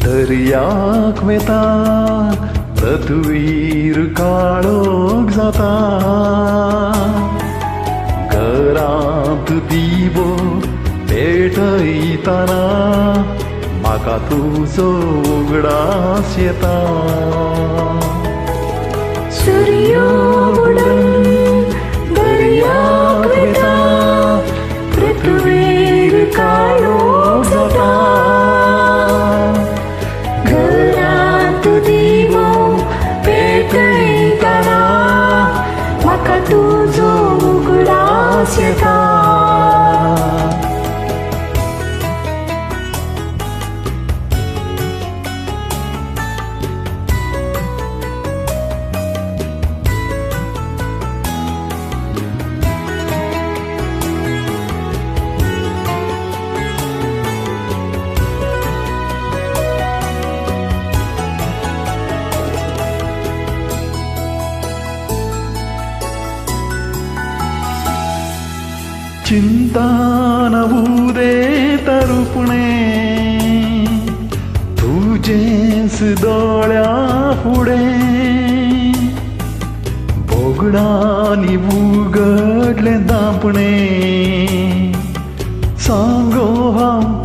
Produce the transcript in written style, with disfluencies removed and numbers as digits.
दर्याक वेता पृथ्वीर काळोख जाता घरांत दिवो पेटयतना म्हाका तुजो उगडास येता सूर्य बुडून दर्याक वेता पृथ्वीर काळोख जाता घरांत दिवो पेटयतना म्हाका तुजो उगडास येता चिंता नवुदे तरुपणे तुजेच दोळ्या फुडें बोगडांनी उगडले दापणे सांगो हांव